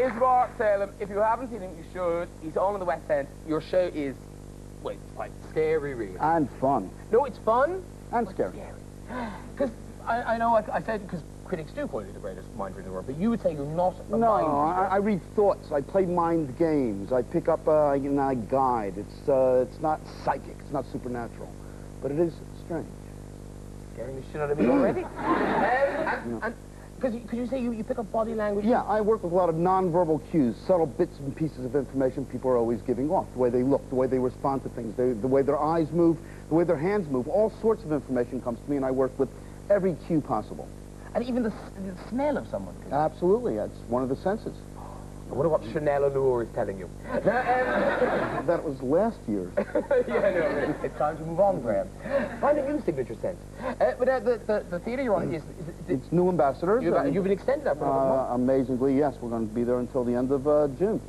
is Mark Salem. If you haven't seen him, you should. He's on in the West End. Your show is, wait, it's quite scary, really. And fun. No, it's fun. And scary. Because I know I said, because critics do call you the greatest mind reader in the world, but you would say you're not a No, mind reader. I read thoughts. I play mind games. I pick up, I guide. It's not psychic. It's not supernatural. But it is strange. Scaring the shit out of me already. Because you say you pick up body language? Yeah, I work with a lot of nonverbal cues, subtle bits and pieces of information people are always giving off. The way they look, the way they respond to things, the way their eyes move, the way their hands move. All sorts of information comes to me, and I work with every cue possible. And even the smell of someone? Absolutely, that's one of the senses. I wonder what Chanel Allure is telling you. That was last year. Yeah, no, it's time to move on, Graham. Find a new signature scent. But the theatre you're on is... It's New Ambassadors. You've been extended that for another month. Amazingly, yes. We're going to be there until the end of June.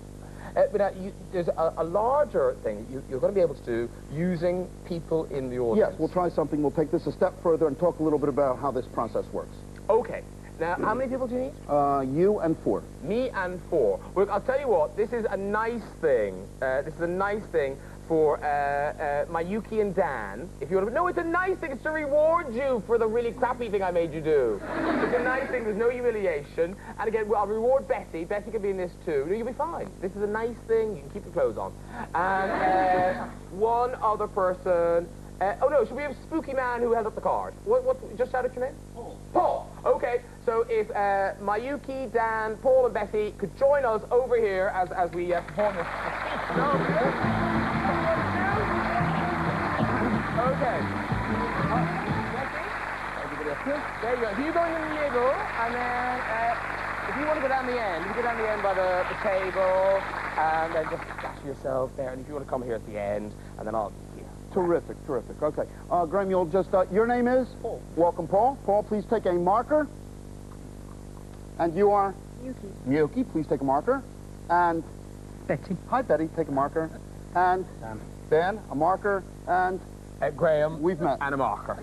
But there's a larger thing you're going to be able to do using people in the audience. Yes, we'll try something. We'll take this a step further and talk a little bit about how this process works. Okay. Now, how many people do you need? You and 4. Me and 4. Well, I'll tell you what, this is a nice thing. This is a nice thing for Mayuki and Dan. If you want to... No, it's a nice thing. It's to reward you for the really crappy thing I made you do. It's a nice thing. There's no humiliation. And again, I'll reward Bessie. Bessie can be in this too. No, you'll be fine. This is a nice thing. You can keep your clothes on. And one other person... oh, no, should we have a spooky man who held up the card? Just shout out your name? Paul. Paul. Okay, so if Mayuki, Dan, Paul, and Bessie could join us over here as we perform this. Okay. Everybody up here. There you go. So you go in the middle, and then if you want to go down the end, you go down the end by the table, and then just splash yourself there. And if you want to come here at the end, and then I'll... Terrific, terrific. Okay. Graham, you'll just... your name is? Paul. Welcome, Paul. Paul, please take a marker. And you are? Yuki. Yuki, please take a marker. And... Betty. Hi, Betty. Take a marker. And... Dan, a marker. And... Graham. We've met. And a marker.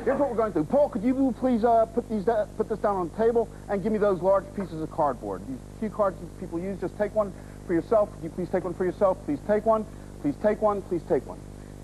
Here's what we're going to do. Paul, could you please put this down on the table and give me those large pieces of cardboard. These cue cards that people use, just take one for yourself. Could you please take one for yourself? Please take one. Please take one. Please take one.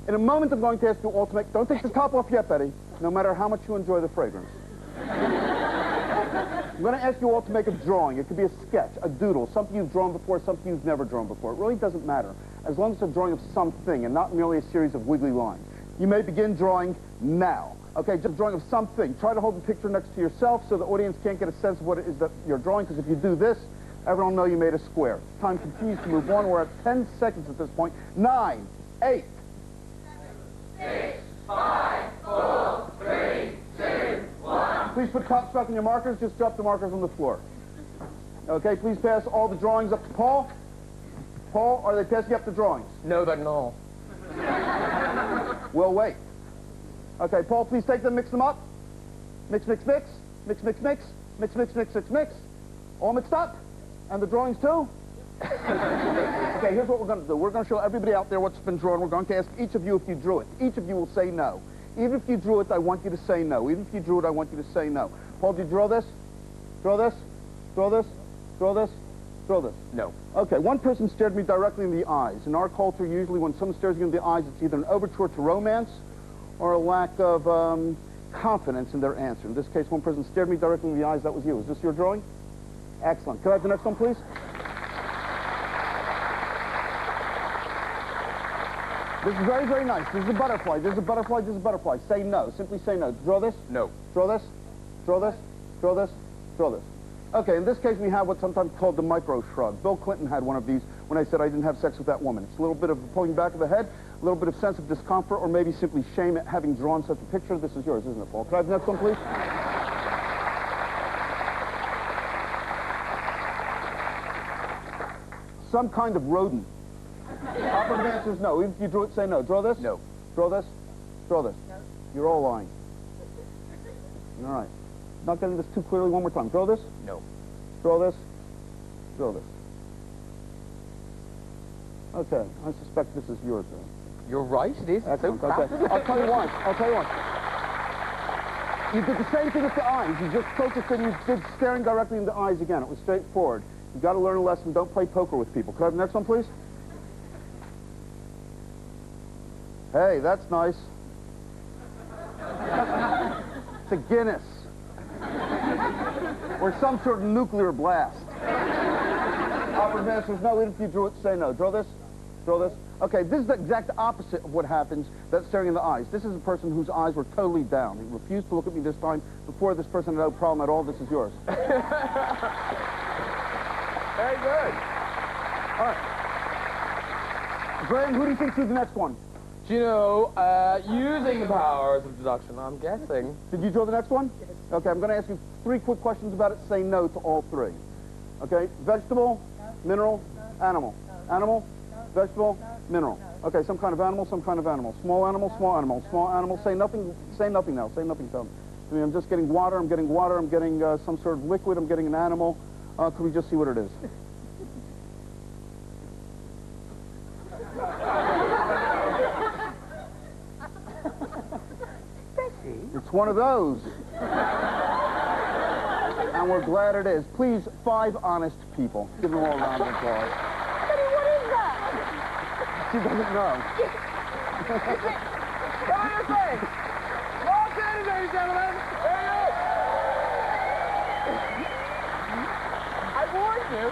In a moment, I'm going to ask you all to make... Don't take the top off yet, Betty, no matter how much you enjoy the fragrance. I'm going to ask you all to make a drawing. It could be a sketch, a doodle, something you've drawn before, something you've never drawn before. It really doesn't matter, as long as it's a drawing of something and not merely a series of wiggly lines. You may begin drawing now. Okay, just drawing of something. Try to hold the picture next to yourself so the audience can't get a sense of what it is that you're drawing, because if you do this, everyone will know you made a square. Time continues to move on. We're at 10 seconds at this point. 9, 8, 6, 5, 4, 3, 2, 1. Please put caps back on your markers. Just drop the markers on the floor. Okay, please pass all the drawings up to Paul. Paul, are they passing up the drawings? No, they're not. We'll wait. Okay, Paul, please take them, mix them up. Mix, mix, mix. Mix, mix, mix. Mix, mix, mix, mix, mix. All mixed up? And the drawings too? Okay, here's what we're going to do. We're going to show everybody out there what's been drawn. We're going to ask each of you if you drew it. Each of you will say no. Even if you drew it, I want you to say no. Even if you drew it, I want you to say no. Paul, did you draw this? Draw this? Draw this? Draw this? Draw this? No. Okay, one person stared me directly in the eyes. In our culture, usually when someone stares you in the eyes, it's either an overture to romance or a lack of confidence in their answer. In this case, one person stared me directly in the eyes. That was you. Is this your drawing? Excellent. Could I have the next one, please? This is very, very nice. This is a butterfly. This is a butterfly. This is a butterfly. Say no. Simply say no. Draw this? No. Draw this? Draw this? Draw this? Draw this. Okay, in this case, we have what's sometimes called the micro shrug. Bill Clinton had one of these when I said I didn't have sex with that woman. It's a little bit of pulling back of the head, a little bit of sense of discomfort, or maybe simply shame at having drawn such a picture. This is yours, isn't it, Paul? Could I have the next one, please? Some kind of rodent. Operative answer is no. Even if you drew it, say no. Draw this? No. Draw this? Draw this? No. You're all lying. All right. Not getting this too clearly. One more time. Draw this? No. Draw this? Draw this. Okay. I suspect this is yours, then. You're right, it is. Excellent. So Okay. I'll tell you why. I'll tell you why. You did the same thing with the eyes. You just focused and you did staring directly in the eyes again. It was straightforward. You've got to learn a lesson. Don't play poker with people. Could I have the next one, please? Hey, that's nice. It's a Guinness. Or some sort of nuclear blast. Operative answers no, even if you drew it, say no. Draw this. Draw this. Okay, this is the exact opposite of what happens. That's staring in the eyes. This is a person whose eyes were totally down. He refused to look at me this time. Before, this person had no problem at all. This is yours. Very good. All right. Graham, who do you think drew the next one? Do you know, using the powers of deduction, I'm guessing. Did you draw the next one? Yes. Okay, I'm going to ask you 3 quick questions about it. Say no to all 3. Okay, vegetable, mineral, animal. Animal, vegetable, mineral. Okay, some kind of animal, some kind of animal. Small animal, small animal, small animal. Say nothing now. Say nothing to them. I mean, I'm just getting water, I'm getting some sort of liquid, I'm getting an animal. Could we just see what it is? It's one of those. And we're glad it is. Please, 5 honest people. Give them all a round of applause. Betty, what is that? She doesn't know. What do you think? Walk in, ladies and gentlemen. There you go. I warned you.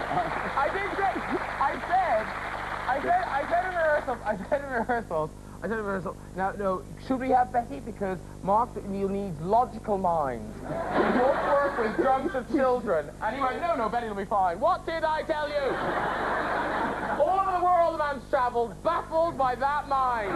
I said in rehearsals. Now, no, should we have Betty? Because Mark Neal needs logical minds. He won't work with drunks of children. And he went, no, Betty will be fine. What did I tell you? All over the world, the man's travelled, baffled by that mind.